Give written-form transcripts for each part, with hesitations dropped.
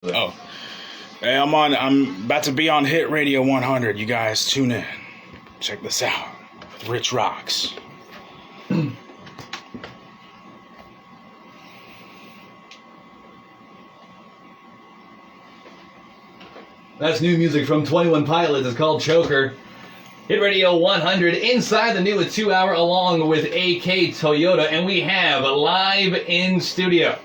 Oh, hey, I'm about to be on Hit Radio 100. You guys tune in. Check this out with Rich Rocks. That's new music from 21 Pilots. It's called Choker. Hit Radio 100 inside the new 2-hour along with AK Toyota, and we have live in studio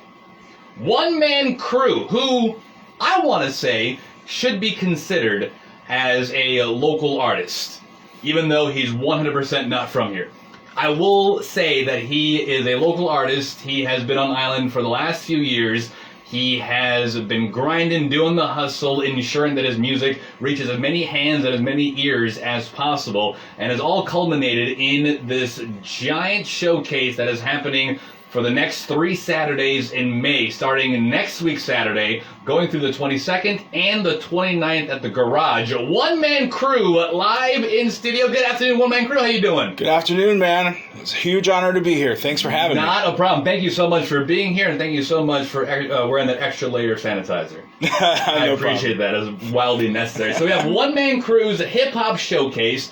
One Man Kru, who I want to say should be considered as a local artist, even though he's 100% not from here. I will say that he is a local artist. He has been on island for the last few years. He has been grinding, doing the hustle, ensuring that his music reaches as many hands and as many ears as possible, and is all culminated in this giant showcase that is happening for the next 3 Saturdays in May, starting next week Saturday, going through the 22nd and the 29th at the Garage. One Man Kru live in studio. Good afternoon, One Man Kru. How you doing? Good afternoon, man. It's a huge honor to be here. Thanks for having me. Not a problem. Thank you so much for being here, and thank you so much for wearing that extra layer of sanitizer. I appreciate that. It's wildly necessary. So we have One Man Kru's hip-hop showcase,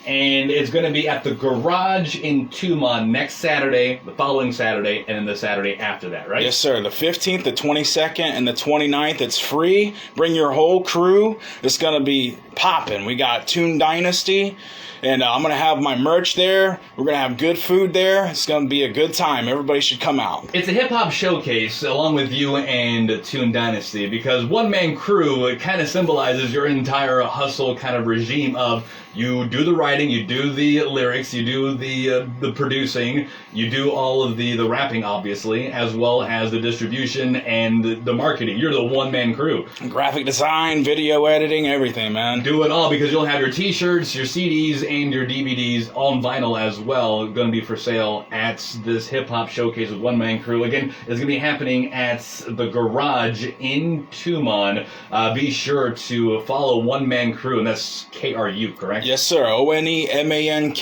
and it's going to be at the Garage in Tumon next Saturday, the following Saturday, and then the Saturday after that, right? Yes, sir. The 15th, the 22nd, and the 29th. It's free. Bring your whole crew. It's going to be popping. We got Toon Dynasty, and I'm going to have my merch there. We're going to have good food there. It's going to be a good time. Everybody should come out. It's a hip-hop showcase along with you and Toon Dynasty, because One Man Kru kind of symbolizes your entire hustle kind of regime of you do the writing, you do the lyrics, you do the producing, you do all of the rapping, obviously, as well as the distribution and the marketing. You're the One Man Kru. Graphic design, video editing, everything, man. Do it all, because you'll have your t-shirts, your CDs, and your DVDs on vinyl as well, going to be for sale at this hip-hop showcase with One Man Kru. Again, it's going to be happening at the Garage in Tumon. Be sure to follow One Man Kru, and that's K-R-U, correct? Yes, sir. ONEMANKRU.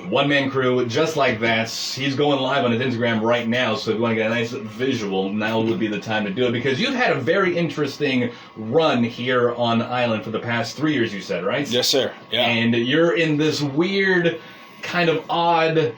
One Man Kru, just like that. He's going live on his Instagram right now, so if you want to get a nice visual, now would be the time to do it, because you've had a very interesting run here on island for the past 3 years, you said, right? Yes, sir. Yeah. And you're in this weird, kind of odd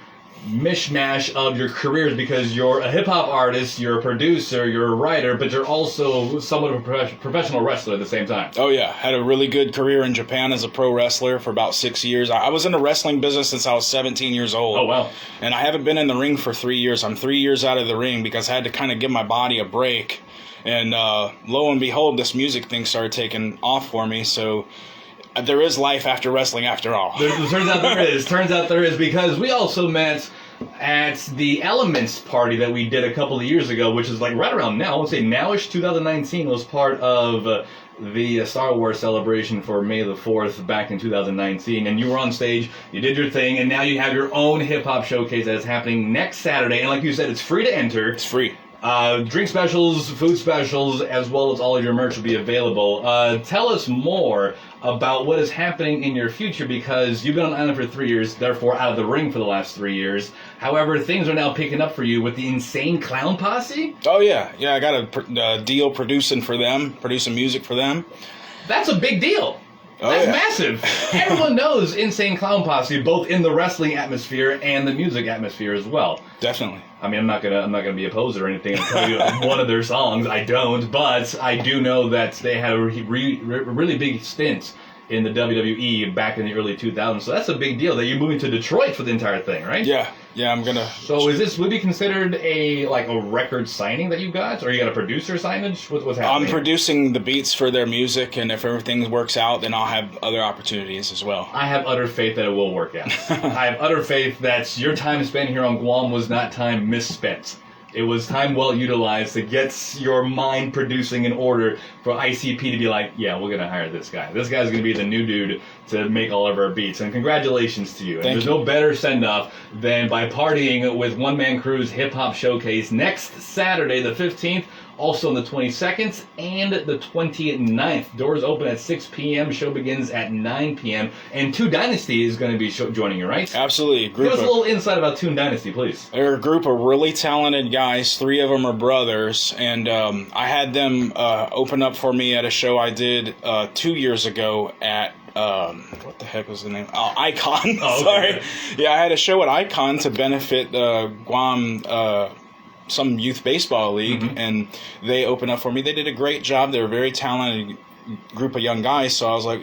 mishmash of your careers, because you're a hip-hop artist, you're a producer, you're a writer, but you're also somewhat of a professional wrestler at the same time. Oh, yeah. Had a really good career in Japan as a pro wrestler for about 6 years. I was in the wrestling business since I was 17 years old. Oh, wow. And I haven't been in the ring for 3 years. I'm 3 years out of the ring because I had to kind of give my body a break. And lo and behold, this music thing started taking off for me, so there is life after wrestling after all. Turns out there is. Turns out there is, because we also met at the Elements party that we did a couple of years ago, which is like right around now. I would say nowish. 2019 was part of the Star Wars celebration for May the 4th back in 2019. And you were on stage, you did your thing, and now you have your own hip-hop showcase that is happening next Saturday. And like you said, it's free to enter. It's free. Drink specials, food specials, as well as all of your merch will be available. Tell us more about what is happening in your future, because you've been on island for 3 years, therefore out of the ring for the last 3 years. However, things are now picking up for you with the Insane Clown Posse. Oh, yeah. Yeah, I got a deal producing music for them. That's a big deal. Oh, That's yeah. massive. Everyone knows Insane Clown Posse, both in the wrestling atmosphere and the music atmosphere as well. Definitely. I mean, I'm not gonna be a poser or anything and tell you one of their songs. I don't, but I do know that they had a really big stint in the WWE back in the early 2000s. So that's a big deal that you're moving to Detroit for the entire thing, right? Yeah, I'm gonna. So would be considered a record signing that you got, or you got a producer signage? What's happening? I'm producing the beats for their music, and if everything works out, then I'll have other opportunities as well. I have utter faith that it will work out. I have utter faith that your time spent here on Guam was not time misspent. It was time well utilized to get your mind producing in order for ICP to be like, yeah, we're going to hire this guy. This guy's going to be the new dude to make all of our beats. And congratulations to you. And there's no better send-off than by partying with One Man Kru's hip-hop showcase next Saturday, the 15th, Also on the 22nd and the 29th. Doors open at 6 p.m. Show begins at 9 p.m. And Toon Dynasty is going to be joining you, right? Absolutely. Give us a little insight about Toon Dynasty, please. They're a group of really talented guys. 3 of them are brothers. And I had them open up for me at a show I did 2 years ago at what the heck was the name? Oh, Icon. Oh, Sorry. okay. Yeah, I had a show at Icon to benefit Guam, some youth baseball league, and they opened up for me. They did a great job. They're a very talented group of young guys, so I was like,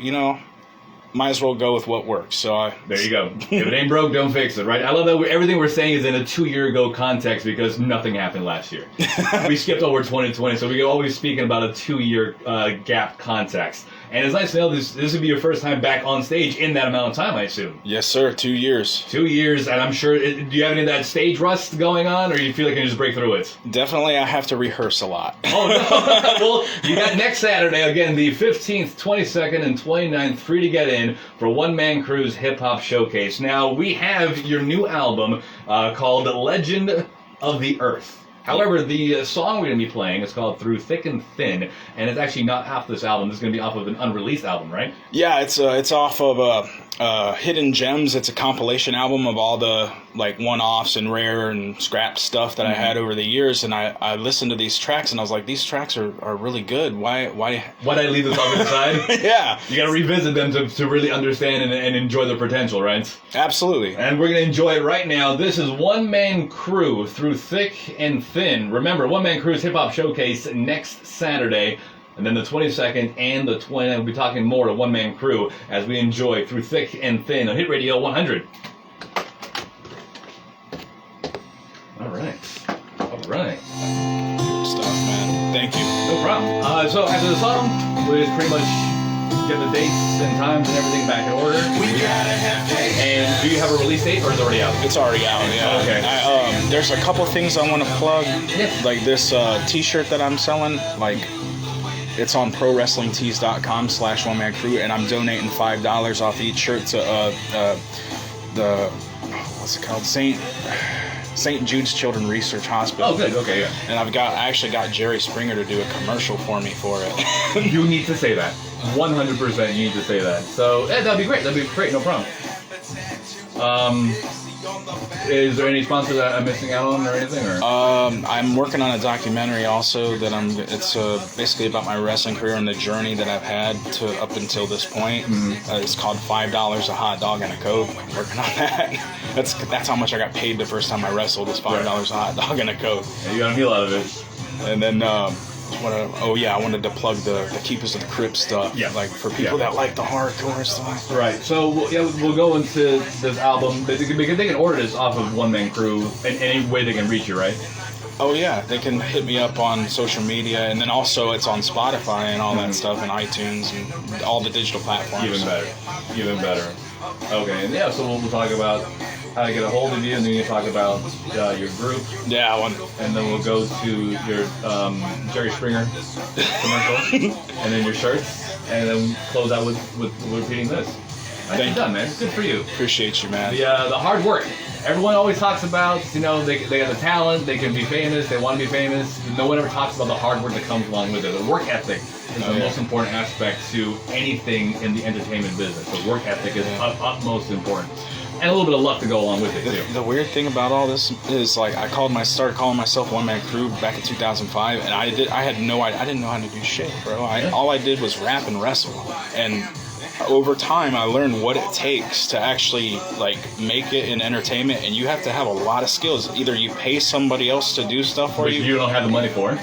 might as well go with what works. So there you go. If it ain't broke, don't fix it, right? I love that everything we're saying is in a 2-year ago context because nothing happened last year. We skipped over 2020, so we're always speaking about a 2-year gap context. And it's nice to know this would be your first time back on stage in that amount of time, I assume. Yes, sir. 2 years. 2 years, and I'm sure, do you have any of that stage rust going on, or do you feel like you can just break through it? Definitely, I have to rehearse a lot. Oh, no. Well, you got next Saturday, again, the 15th, 22nd, and 29th, free to get in for One Man Kru's Hip Hop Showcase. Now, we have your new album called Legend of the Earth. However, the song we're going to be playing is called Through Thick and Thin, and it's actually not off this album. This is going to be off of an unreleased album, right? Yeah, it's off of Hidden Gems. It's a compilation album of all the one-offs and rare and scrap stuff that I had over the years, and I listened to these tracks and I was like, these tracks are really good. Why did I leave this off to the side? Yeah. You got to revisit them to really understand and enjoy the potential, right? Absolutely. And we're going to enjoy it right now. This is One Man Kru, Through Thick and Thin. Remember, One Man Kru's Hip Hop Showcase next Saturday. And then the 22nd and the 20th, we'll be talking more to One Man Kru as we enjoy Through Thick and Thin on Hit Radio 100. All right. Good stuff, man. Thank you. No problem. So after the song, we pretty much get the dates and times and everything back in order. And do you have a release date, or is it already out? It's already out, yeah. Okay. There's a couple things I want to plug. Yes. Like this t-shirt that I'm selling, it's on prowrestlingtees.com/OneManKru, and I'm donating $5 off each shirt to the what's it called, St. Jude's Children's Research Hospital. Oh, good. Okay, yeah. And I actually got Jerry Springer to do a commercial for me for it. You need to say that. 100% you need to say that. So that'd be great. That'd be great. No problem. Is there any sponsors that I'm missing out on or anything? Or? I'm working on a documentary also that it's basically about my wrestling career and the journey that I've had to up until this point. It's called $5 a hot dog and a Coke. I'm working on that. That's how much I got paid the first time I wrestled, was $5 a hot dog and a Coke. Yeah, you got a meal out of it. And then I wanted to plug the Keepers of the Crypt stuff. Yeah. For people that like the hardcore stuff. Right. So we'll go into this album. They can order this off of One Man Kru in any way they can reach you, right? Oh yeah, they can hit me up on social media, and then also it's on Spotify and all that stuff, and iTunes and all the digital platforms. Even better. Okay, and so we'll talk about how to get a hold of you, and then you talk about your group. Yeah, and then we'll go to your Jerry Springer commercial, and then your shirts, and then close out with repeating this. Thank you, done, man. Good for you. Appreciate you, man. The hard work. Everyone always talks about, they have the talent, they can be famous, they want to be famous. No one ever talks about the hard work that comes along with it. The work ethic is the most important aspect to anything in the entertainment business. The work ethic is utmost important. And a little bit of luck to go along with it, too. The weird thing about all this is, I started calling myself One Man Kru back in 2005, and I didn't know how to do shit, bro. All I did was rap and wrestle. And over time, I learned what it takes to actually make it in entertainment, and you have to have a lot of skills. Either you pay somebody else to do stuff for you. You don't have the money for it.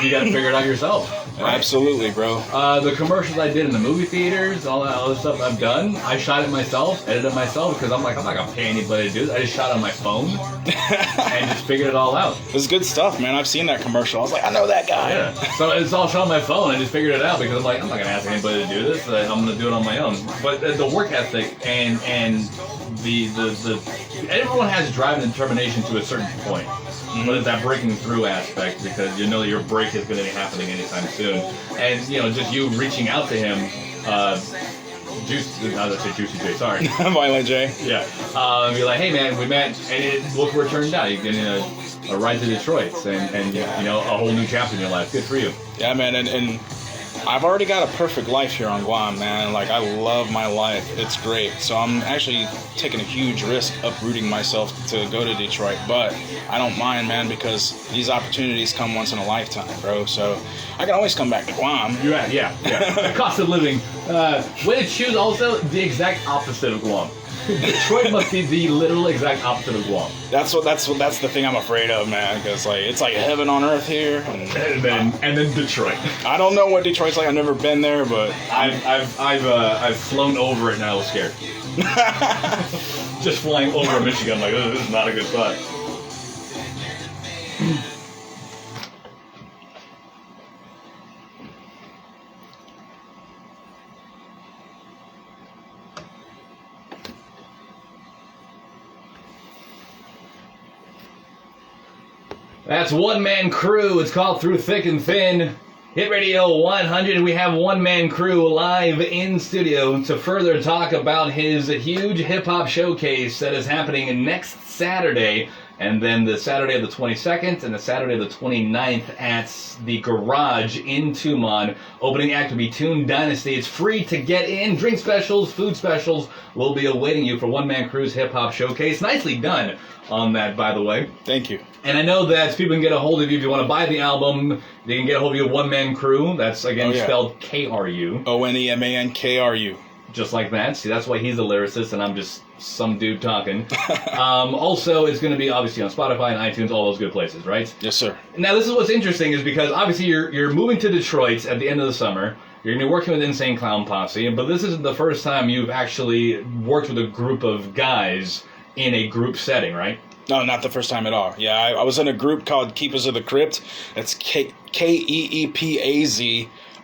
You got to figure it out yourself. Right? Absolutely, bro. The commercials I did in the movie theaters, all that other stuff I've done, I shot it myself, edited it myself, because I'm not gonna pay anybody to do this. I just shot it on my phone and just figured it all out. It was good stuff, man. I've seen that commercial. I was like, I know that guy. Yeah. So it's all shot on my phone. I just figured it out because I'm not gonna ask anybody to do this. I'm gonna do it on my own. But the work ethic and the everyone has drive and determination to a certain point. But it's that breaking through aspect, because you know your break is going to be happening anytime soon. And, just you reaching out to him, Juicy J, sorry. Violent J. Yeah. Be like, hey man, we met, and look where it turned out. You're getting a ride to Detroit, and you know, a whole new chapter in your life. Good for you. Yeah, man, and I've already got a perfect life here on Guam, man. Like, I love my life. It's great. So I'm actually taking a huge risk uprooting myself to go to Detroit. But I don't mind, man, because these opportunities come once in a lifetime, bro. So I can always come back to Guam. Yeah. The cost of living. Way to choose also the exact opposite of Guam. Detroit must be the literal exact opposite of Guam. That's the thing I'm afraid of, man. Because like it's like heaven on earth here, and then Detroit. I don't know what Detroit's like. I've never been there, but I've flown over it and I was scared. Just flying over Michigan, like, oh, this is not a good spot. That's One Man Kru. It's called Through Thick and Thin. Hit Radio 100. We have One Man Kru live in studio to further talk about his huge hip-hop showcase that is happening next Saturday, and then the Saturday of the 22nd and the Saturday of the 29th at the Garage in Tumon. Opening act will be Toon Dynasty. It's free to get in. Drink specials, food specials will be awaiting you for One Man Kru's hip-hop showcase. Nicely done on that, by the way. Thank you. And I know that people can get a hold of you if you want to buy the album. They can get a hold of you at One Man Kru. That's, again, spelled K-R-U. ONEMANKRU. Just like that. See, that's why he's a lyricist and I'm just some dude talking. Also, it's going to be obviously on Spotify and iTunes, all those good places, right? Yes, sir. Now, this is what's interesting is because obviously you're moving to Detroit at the end of the summer. You're going to be working with Insane Clown Posse, but this isn't the first time you've actually worked with a group of guys in a group setting, right? No, not the first time at all. Yeah, I was in a group called Keepers of the Crypt. That's Keepaz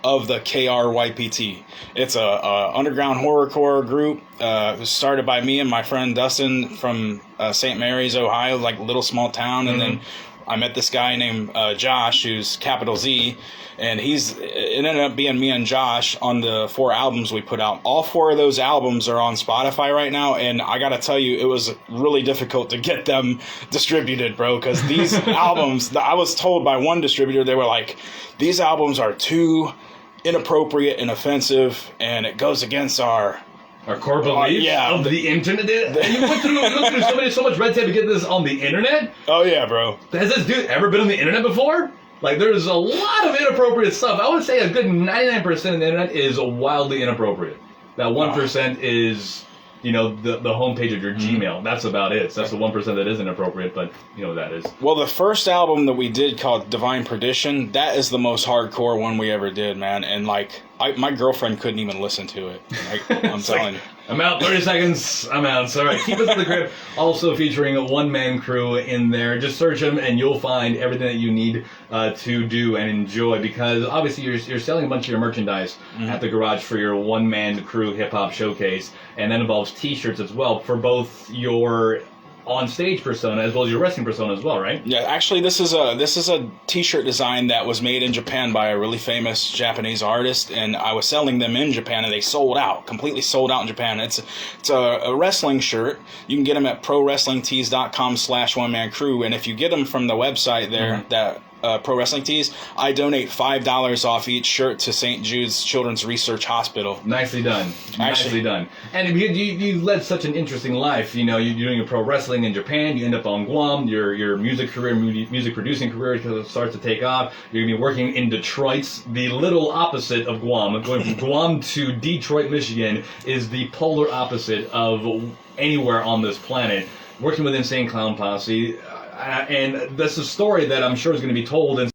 of the KRYPT. It's a underground horrorcore group. It was started by me and my friend Dustin from St. Mary's, Ohio, like a little small town. And then I met this guy named Josh, who's capital Z, and it ended up being me and Josh on the 4 albums we put out. All 4 of those albums are on Spotify right now, and I gotta tell you, it was really difficult to get them distributed, bro, because these albums, I was told by one distributor, they were like, these albums are too inappropriate and offensive, and it goes against our core beliefs of the internet. And you went through so much red tape to get this on the internet? Oh, yeah, bro. Has this dude ever been on the internet before? Like, there's a lot of inappropriate stuff. I would say a good 99% of the internet is wildly inappropriate. That 1% is, you know, the homepage of your Gmail. That's about it. So that's the 1% that is inappropriate, but you know what that is. Well, the first album that we did called Divine Perdition, that is the most hardcore one we ever did, man. And, like, my girlfriend couldn't even listen to it. Like, I'm telling you. I'm out, 30 seconds, I'm out. So, all right, Keep Us in the Crypt, also featuring a One Man Kru in there. Just search them and you'll find everything that you need to do and enjoy, because obviously you're selling a bunch of your merchandise at the Garage for your One Man Kru hip-hop showcase, and that involves t-shirts as well for both your on-stage persona as well as your wrestling persona as well, right? Yeah, actually, this is a t-shirt design that was made in Japan by a really famous Japanese artist, and I was selling them in Japan, and they sold out, completely sold out in Japan. It's a wrestling shirt. You can get them at prowrestlingtees.com/OneManKru, and if you get them from the website there, that Pro Wrestling Tees, I donate $5 off each shirt to St. Jude's Children's Research Hospital. Nicely done. Nicely done. And you led such an interesting life. You know, you're doing your pro wrestling in Japan. You end up on Guam. Your music career, music producing career starts to take off. You're going to be working in Detroit, the little opposite of Guam. Going from Guam to Detroit, Michigan is the polar opposite of anywhere on this planet. Working with Insane Clown Posse. And that's a story that I'm sure is going to be told in